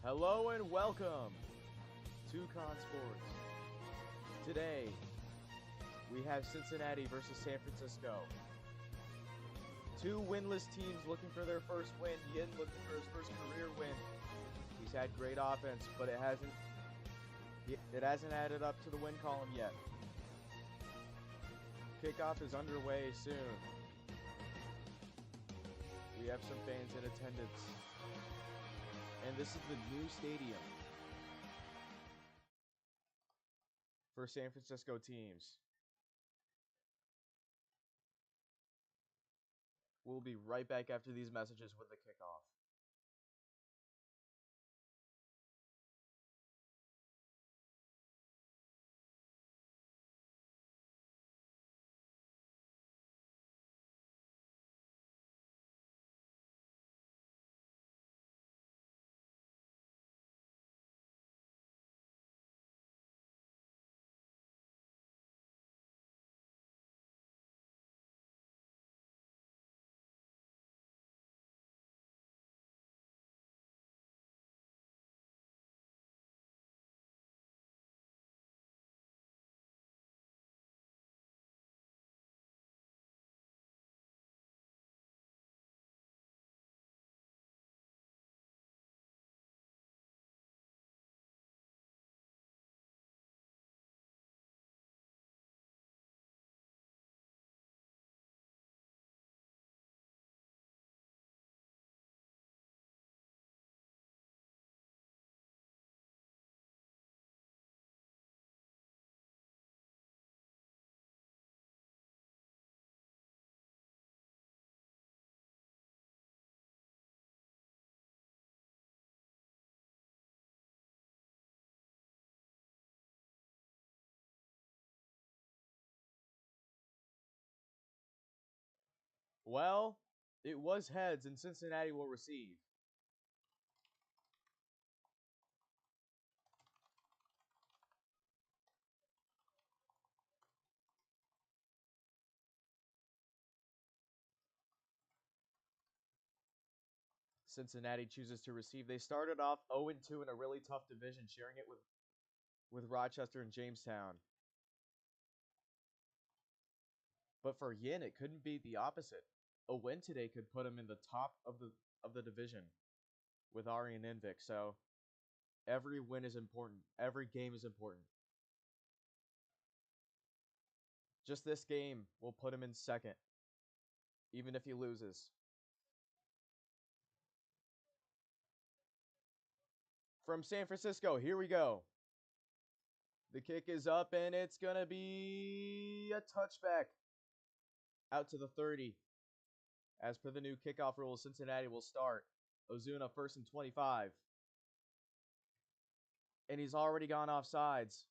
Hello and welcome to Con Sports. Today, we have Cincinnati versus San Francisco. Two winless teams looking for their first win. Yin looking for his first career win. He's had great offense, but it hasn't added up to the win column yet. Kickoff is underway soon. We have some fans in attendance. And this is the new stadium for San Francisco teams. We'll be right back after these messages with the kickoff. Well, it was heads, and Cincinnati will receive. Cincinnati chooses to receive. They started off 0-2 in a really tough division, sharing it with Rochester and Jamestown. But for Yin, it couldn't be the opposite. A win today could put him in the top of the division with Ari and Invik. So every win is important. Every game is important. Just this game will put him in second, even if he loses. From San Francisco, here we go. The kick is up, and it's going to be a touchback out to the 30. As per the new kickoff rules, Cincinnati will start. Ozuna first and 25. And he's already gone off sides.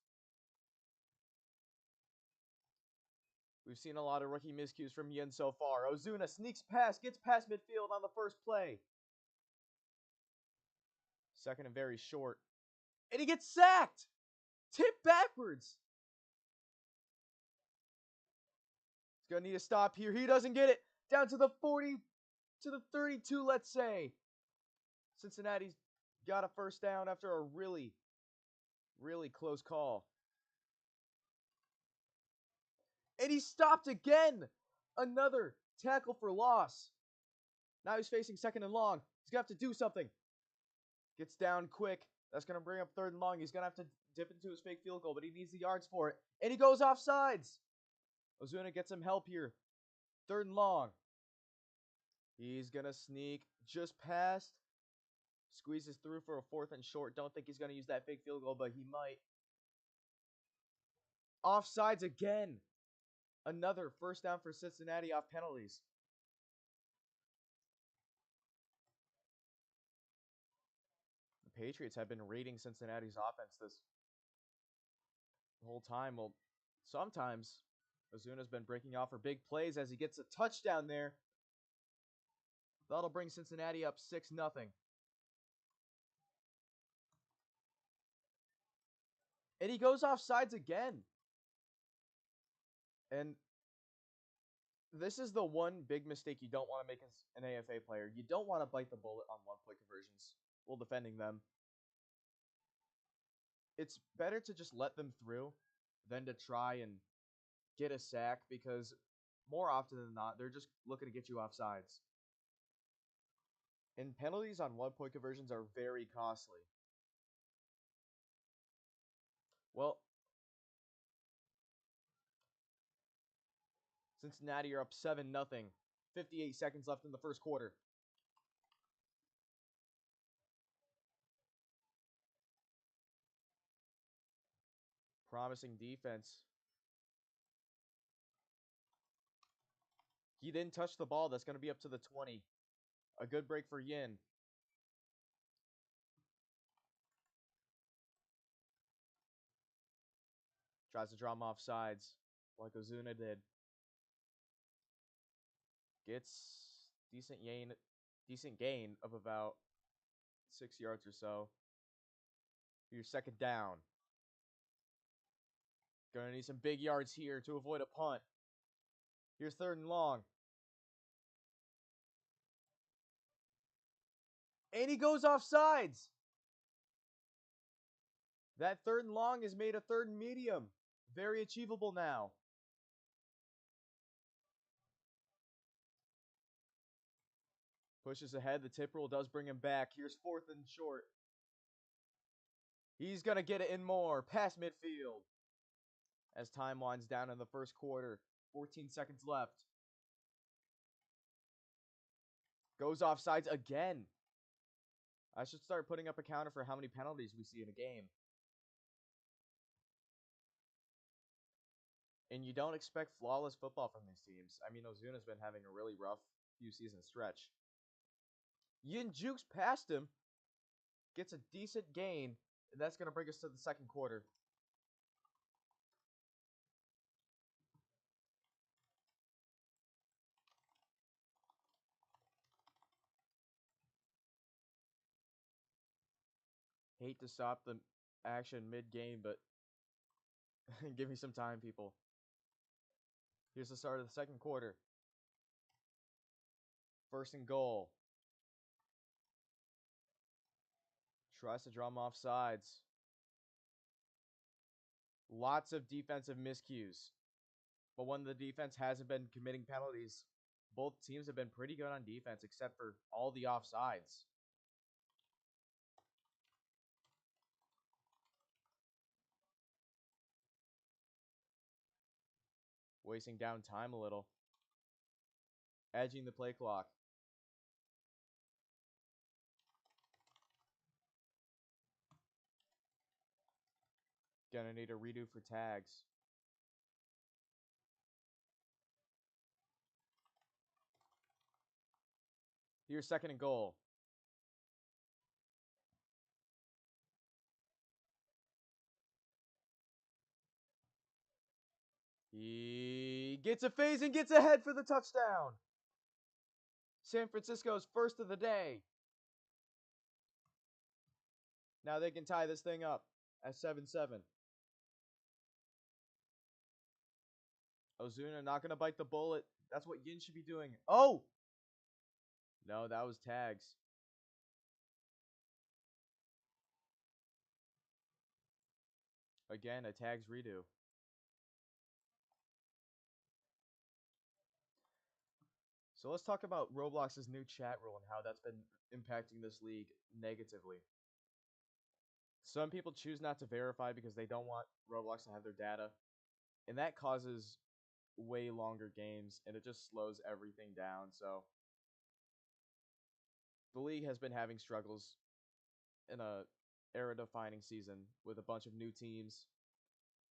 We've seen a lot of rookie miscues from Yin so far. Ozuna sneaks past, gets past midfield on the first play. Second and very short. And he gets sacked! Tipped backwards! He's going to need a stop here. He doesn't get it. Down to the 40, to the 32, let's say. Cincinnati's got a first down after a really, really close call. And he stopped again. Another tackle for loss. Now he's facing second and long. He's going to have to do something. Gets down quick. That's going to bring up third and long. He's going to have to dip into his fake field goal, but he needs the yards for it. And he goes off sides. Ozuna gets some help here. Third and long. He's going to sneak just past. Squeezes through for a fourth and short. Don't think he's going to use that fake field goal, but he might. Offsides again. Another first down for Cincinnati off penalties. The Patriots have been raiding Cincinnati's offense this whole time. Well, sometimes Ozuna's been breaking off for big plays as he gets a touchdown there. That'll bring Cincinnati up 6-0. And he goes off sides again. And this is the one big mistake you don't want to make as an AFA player. You don't want to bite the bullet on one-point conversions while defending them. it's better to just let them through than to try and get a sack because more often than not, they're just looking to get you offsides. And penalties on 1 point conversions are very costly. Well, Cincinnati are up 7-0. 58 seconds left in the first quarter. Promising defense. He didn't touch the ball. That's going to be up to the 20. A good break for Yin. Tries to draw him off sides like Ozuna did. Gets decent gain of about 6 yards or so. Your second down. Gonna need some big yards here to avoid a punt. Here's 3rd and long. And he goes off sides. That 3rd and long is made a 3rd and medium. Very achievable now. Pushes ahead. The tip rule does bring him back. Here's 4th and short. He's going to get it in more. Past midfield. As time winds down in the first quarter. 14 seconds left. Goes off sides again. I should start putting up a counter for how many penalties we see in a game. And you don't expect flawless football from these teams. I mean, Ozuna's been having a really rough few season stretch. Yin jukes past him. Gets a decent gain. And that's going to bring us to the second quarter. Hate to stop the action mid-game, but give me some time, people. Here's the start of the second quarter. 1st and goal. Tries to draw him off sides. Lots of defensive miscues. But when the defense hasn't been committing penalties, both teams have been pretty good on defense except for all the offsides. Wasting down time a little. Edging the play clock. Gonna need a redo for tags. Here's 2nd and goal. He gets a phase and gets ahead for the touchdown. San Francisco's first of the day. Now they can tie this thing up at 7-7. Ozuna not going to bite the bullet. That's what Yin should be doing. Oh! No, that was tags. Again, a tags redo. So let's talk about Roblox's new chat rule and how that's been impacting this league negatively. Some people choose not to verify because they don't want Roblox to have their data. And that causes way longer games, and it just slows everything down. So the league has been having struggles in a era-defining season with a bunch of new teams.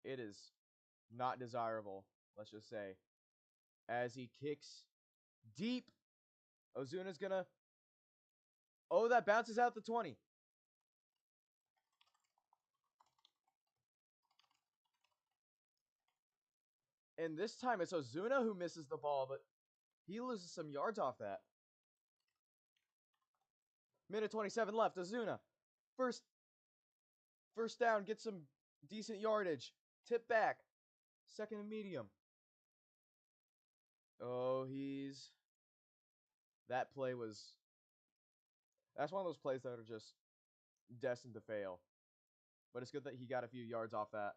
It is not desirable, let's just say. As he kicks deep, Ozuna's gonna... Oh, that bounces out the 20. And this time it's Ozuna who misses the ball, but he loses some yards off that. Minute 27 left. Ozuna. First down, get some decent yardage. Tip back. 2nd and medium. Oh, that play was... That's one of those plays that are just destined to fail. But it's good that he got a few yards off that.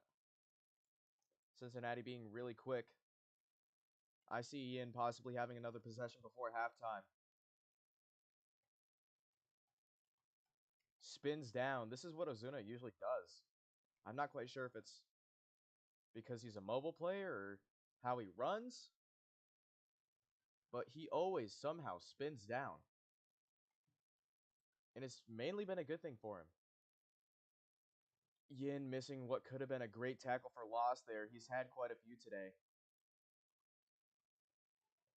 Cincinnati being really quick. I see Ian possibly having another possession before halftime. Spins down. This is what Ozuna usually does. I'm not quite sure if it's because he's a mobile player or how he runs, but he always somehow spins down. And it's mainly been a good thing for him. Yin missing what could have been a great tackle for loss there. He's had quite a few today.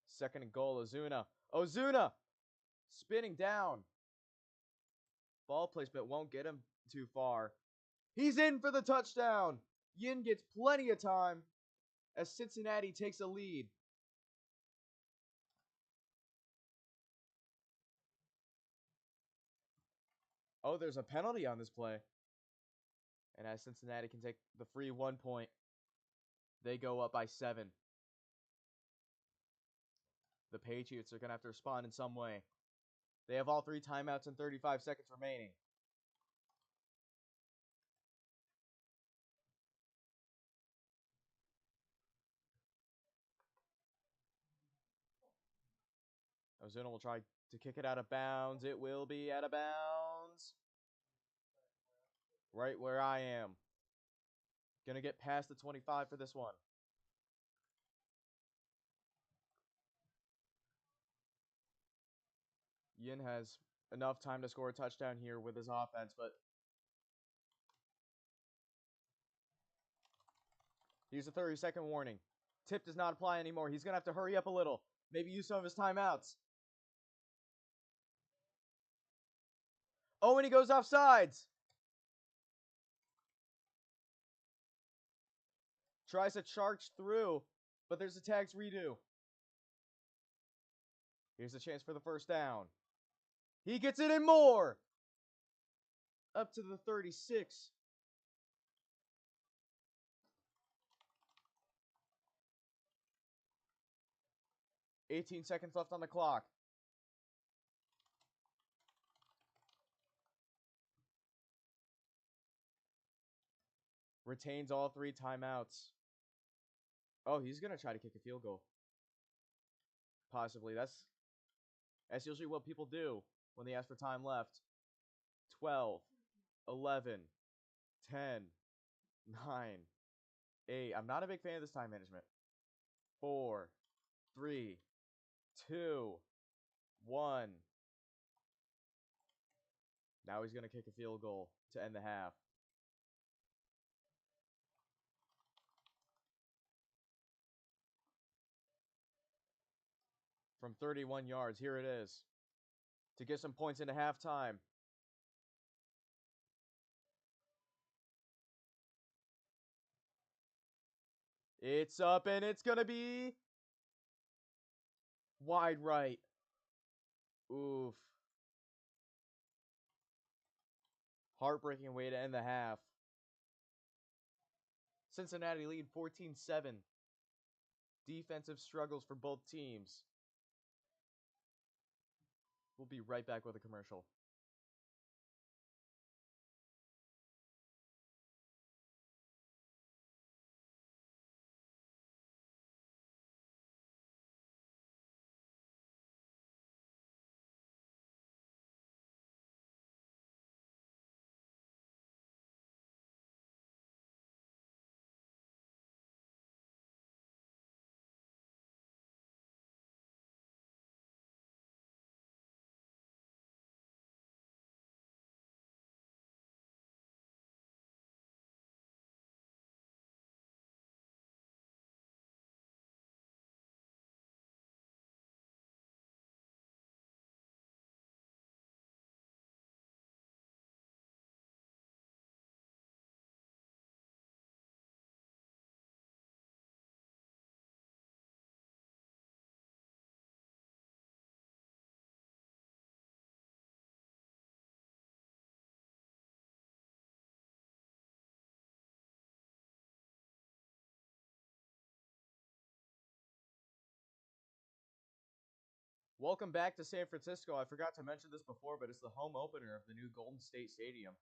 Second and goal, Ozuna. Ozuna! Spinning down. Ball placement won't get him too far. He's in for the touchdown. Yin gets plenty of time as Cincinnati takes a lead. Oh, there's a penalty on this play. And as Cincinnati can take the free 1 point, they go up by 7. The Patriots are going to have to respond in some way. They have all 3 timeouts and 35 seconds remaining. Ozuna will try to kick it out of bounds. It will be out of bounds. Right where I am. Gonna get past the 25 for this one. Yin has enough time to score a touchdown here with his offense, but here's a 30-second warning. Tip does not apply anymore. He's gonna have to hurry up a little. Maybe use some of his timeouts. Oh, and he goes off sides. Tries to charge through, but there's a tags redo. Here's a chance for the first down. He gets it in more. Up to the 36. "18 seconds left on the clock. Retains all 3 timeouts. Oh, he's going to try to kick a field goal. Possibly. That's usually what people do when they ask for time left. 12, 11, 10, 9, 8. I'm not a big fan of this time management. 4, 3, 2, 1. Now he's going to kick a field goal to end the half. From 31 yards, here it is. To get some points into halftime. It's up and it's going to be wide right. Oof. Heartbreaking way to end the half. Cincinnati lead 14-7. Defensive struggles for both teams. We'll be right back with a commercial. Welcome back to San Francisco. I forgot to mention this before, but it's the home opener of the new Golden State Stadium.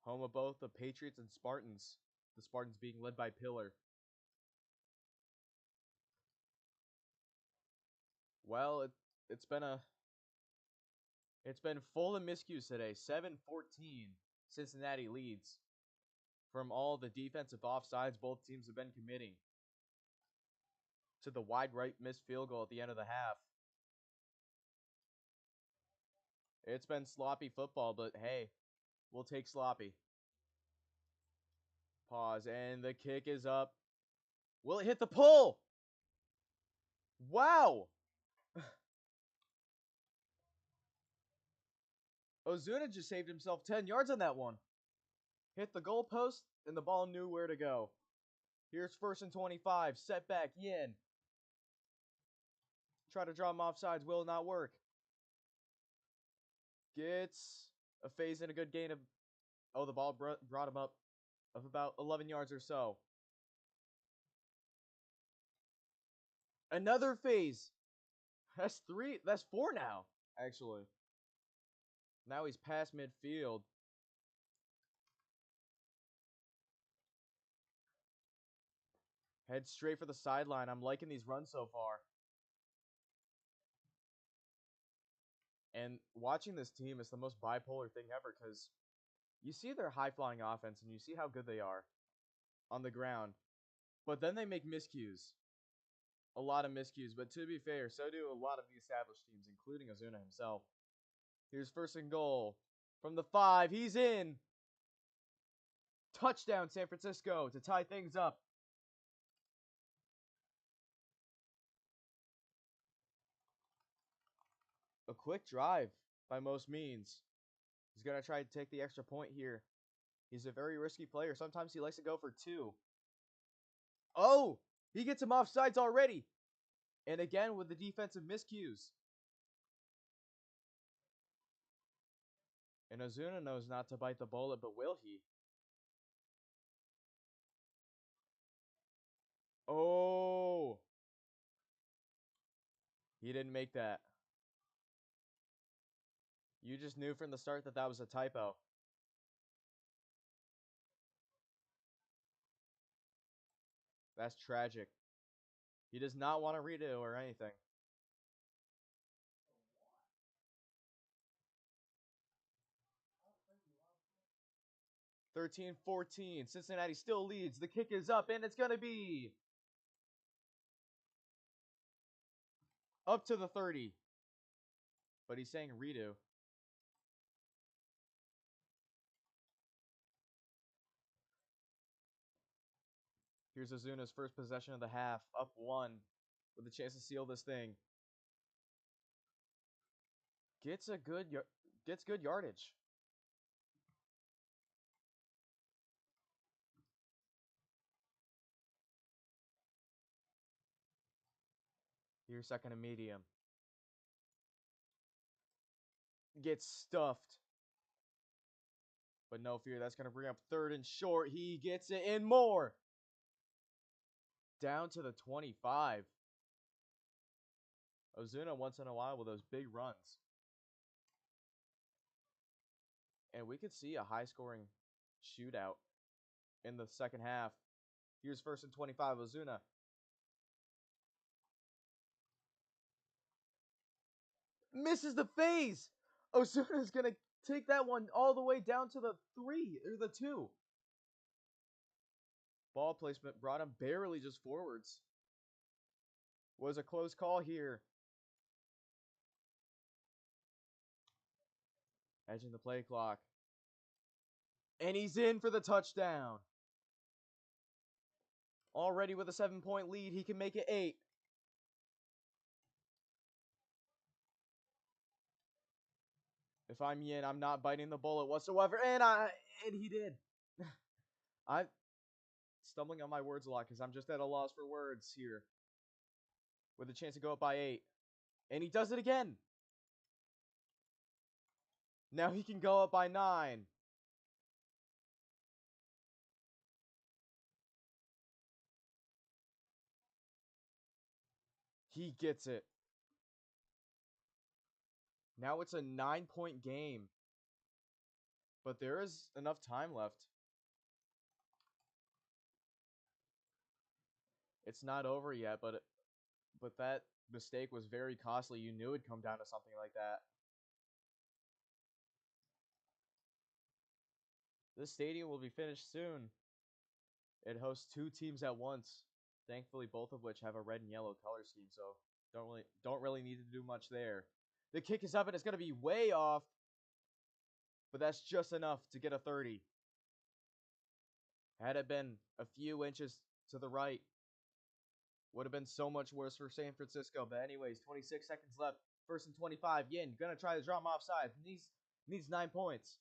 home of both the Patriots and Spartans. The Spartans being led by Pillar. Well, it's been a it's been full of miscues today. 7-14, Cincinnati leads. From all the defensive offsides both teams have been committing to the wide right missed field goal at the end of the half. It's been sloppy football, but hey, we'll take sloppy. Pause, and the kick is up. Will it hit the pole? Wow! Ozuna just saved himself 10 yards on that one. Hit the goalpost, and the ball knew where to go. Here's 1st and 25. Setback, Yin. Try to draw him offsides, will not work. Gets a phase and a good gain of... Oh, the ball brought him up of about 11 yards or so. Another phase. That's 3. That's 4 now, actually. Now he's past midfield. Head straight for the sideline. I'm liking these runs so far. And watching this team is the most bipolar thing ever because you see their high-flying offense and you see how good they are on the ground. But then they make miscues. A lot of miscues. But to be fair, so do a lot of the established teams, including Ozuna himself. Here's 1st and goal. From the 5, he's in. Touchdown, San Francisco, to tie things up. A quick drive, by most means. He's going to try to take the extra point here. He's a very risky player. Sometimes he likes to go for 2. Oh! He gets him offsides already. And again with the defensive miscues. And Ozuna knows not to bite the bullet, but will he? Oh! He didn't make that. You just knew from the start that that was a typo. That's tragic. He does not want to redo or anything. (13-14). Cincinnati still leads. The kick is up, and it's going to be up to the 30. But he's saying redo. Here's Ozuna's first possession of the half. Up 1 with a chance to seal this thing. Gets good yardage. Here's 2nd and medium. Gets stuffed. But no fear, that's going to bring up 3rd and short. He gets it in more. Down to the 25. Ozuna once in a while with those big runs. And we could see a high-scoring shootout in the second half. Here's 1st and 25, Ozuna. Misses the phase. Ozuna's going to take that one all the way down to the 3, or the 2. Ball placement brought him barely just forwards. Was a close call here. Edging the play clock. And he's in for the touchdown. Already with a 7-point lead, he can make it 8. If I'm Yin, I'm not biting the bullet whatsoever, and he did. I'm stumbling on my words a lot because I'm just at a loss for words here. With a chance to go up by 8. And he does it again. Now he can go up by 9. He gets it. Now it's a 9-point game. But there is enough time left. It's not over yet, but that mistake was very costly. You knew it'd come down to something like that. This stadium will be finished soon. It hosts 2 teams at once. Thankfully, both of which have a red and yellow color scheme, so don't really need to do much there. The kick is up and it's gonna be way off, but that's just enough to get a 30. Had it been a few inches to the right, would have been so much worse for San Francisco. But anyways, 26 seconds left. First and 25. Yin gonna try to draw him offside. Needs 9 points.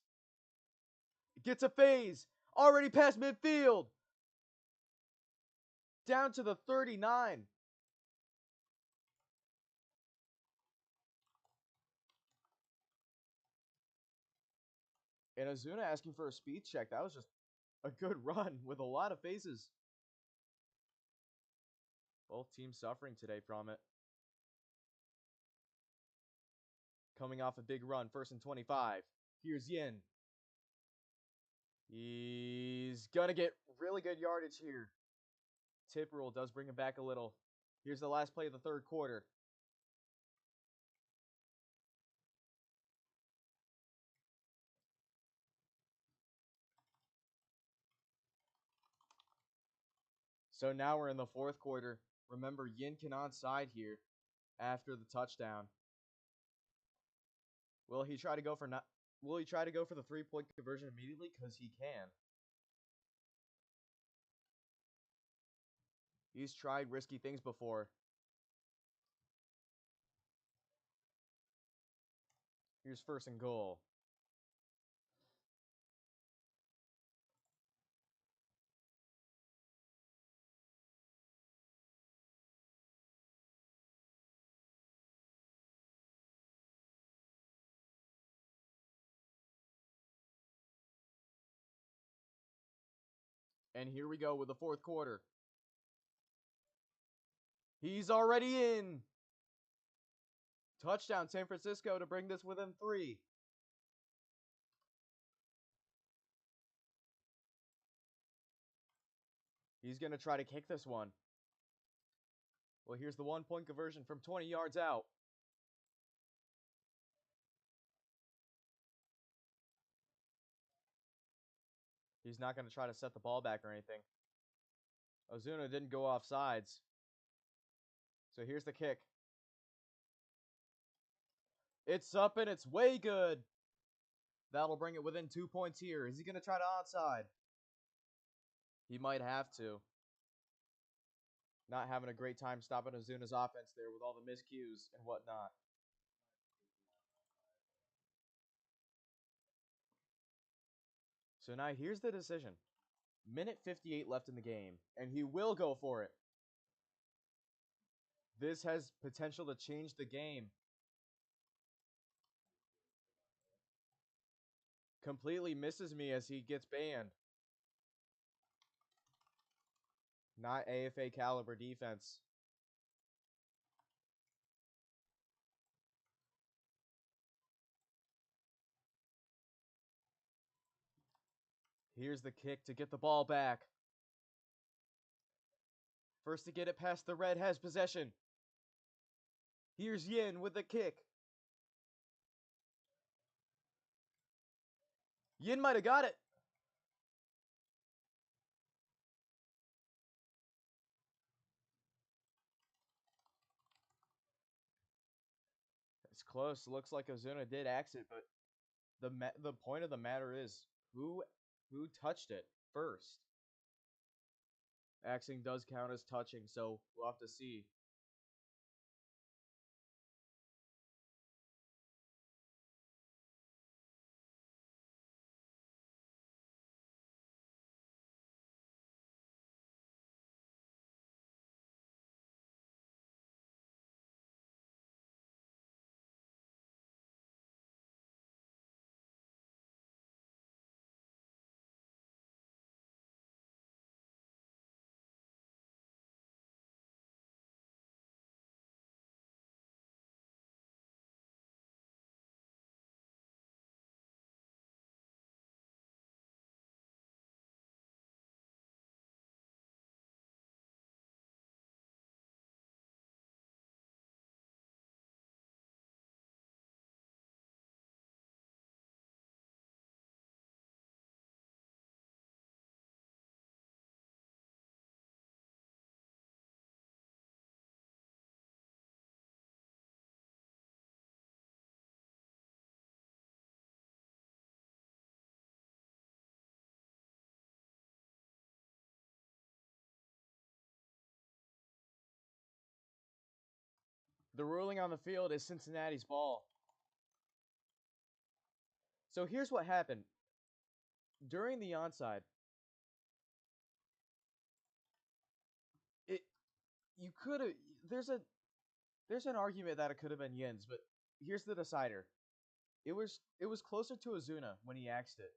Gets a phase. Already past midfield. Down to the 39. And Azuna asking for a speed check. That was just a good run with a lot of phases. Both teams suffering today from it. Coming off a big run, first and 25. Here's Yin. He's gonna get really good yardage here. Tip rule does bring him back a little. Here's the last play of the third quarter. So now we're in the fourth quarter. Remember, Yin can onside here after the touchdown. Will he try to go for the 3-point conversion immediately? Because he can. He's tried risky things before. Here's first and goal. And here we go with the fourth quarter. He's already in. Touchdown, San Francisco, to bring this within 3. He's going to try to kick this one. Well, here's the 1-point conversion from 20 yards out. He's not going to try to set the ball back or anything. Ozuna didn't go off sides. So here's the kick. It's up and it's way good. That'll bring it within 2 points here. Is he going to try to onside? He might have to. Not having a great time stopping Ozuna's offense there with all the miscues and whatnot. So now here's the decision. Minute 58 left in the game, and he will go for it. This has potential to change the game. Completely misses me as he gets banned. Not AFA caliber defense. Here's the kick to get the ball back. First to get it past the red has possession. Here's Yin with the kick. Yin might have got it. It's close. Looks like Ozuna did exit, but the point of the matter is who touched it first. Axing does count as touching, so we'll have to see. The ruling on the field is Cincinnati's ball. So here's what happened. During the onside, it you could have there's an argument that it could have been Yin's, but here's the decider. It was closer to Ozuna when he axed it.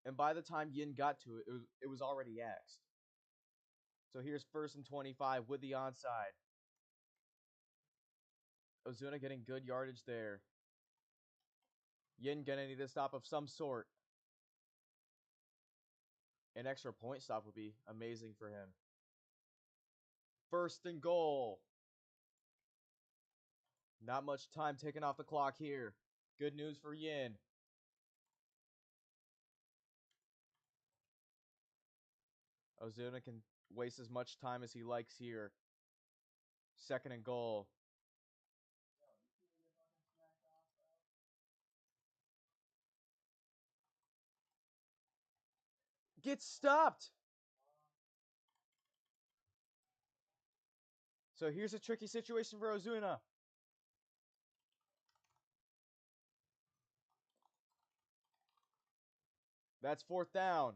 And by the time Yin got to it, it was already axed. So here's 1st and 25 with the onside. Ozuna getting good yardage there. Yin gonna need a stop of some sort. An extra point stop would be amazing for him. 1st and goal. Not much time taken off the clock here. Good news for Yin. Ozuna can waste as much time as he likes here. 2nd and goal. Gets stopped. So here's a tricky situation for Ozuna. That's 4th down.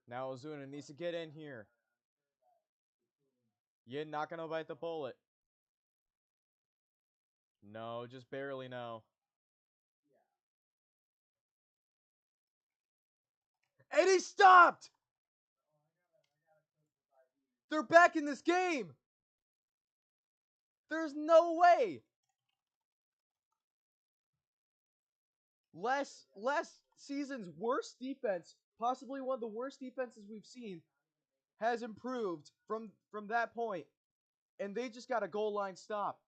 Now Ozuna needs to get in here. Yin not gonna bite the bullet. No, just barely no. And he stopped! They're back in this game! There's no way! Last season's worst defense, possibly one of the worst defenses we've seen, has improved from that point. And they just got a goal line stop.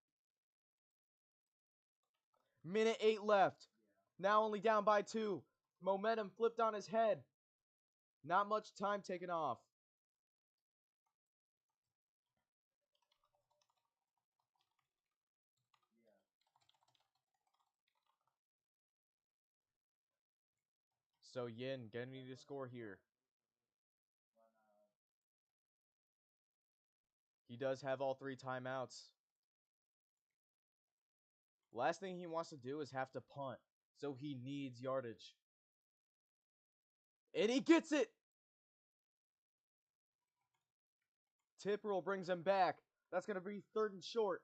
Minute 8 left. Now only down by 2. Momentum flipped on his head. Not much time taken off. So Yin gonna need to score here. He does have all 3 timeouts. Last thing he wants to do is have to punt. So he needs yardage. And he gets it! Tip rule brings him back. That's going to be 3rd and short.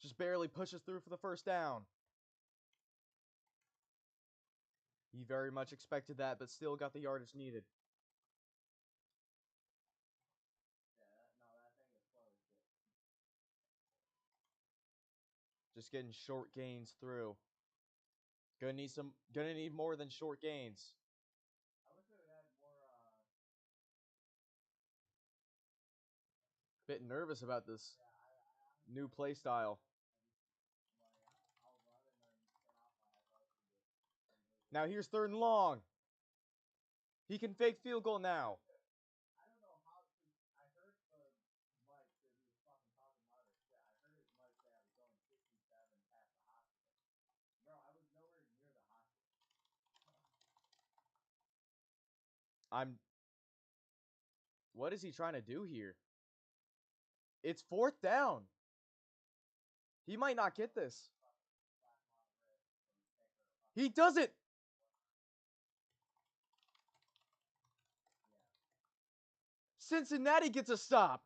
Just barely pushes through for the 1st down. He very much expected that, but still got the yardage needed. Just getting short gains through. Gonna need more than short gains. Bit nervous about this new play style. Now here's 3rd and long. He can fake field goal now. What is he trying to do here? It's 4th down. He might not get this. He does it! Cincinnati gets a stop.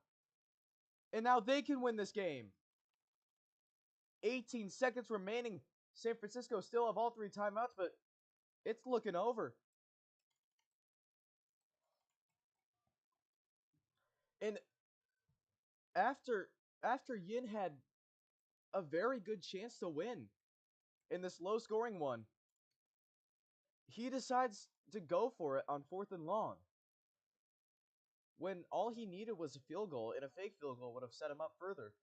And now they can win this game. 18 seconds remaining. San Francisco still have all 3 timeouts, but it's looking over. And after Yin had a very good chance to win in this low-scoring one, he decides to go for it on 4th and long. When all he needed was a field goal, and a fake field goal would have set him up further.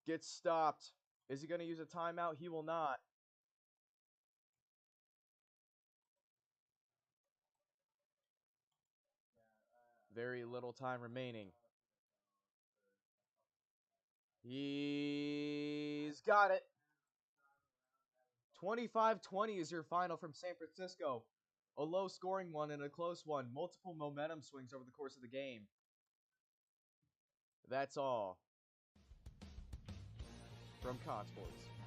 Gets stopped. Is he going to use a timeout? He will not. Very little time remaining. He's He's got it. 25-20 is your final from San Francisco. A low-scoring one and a close one. Multiple momentum swings over the course of the game. That's all from Con Sports.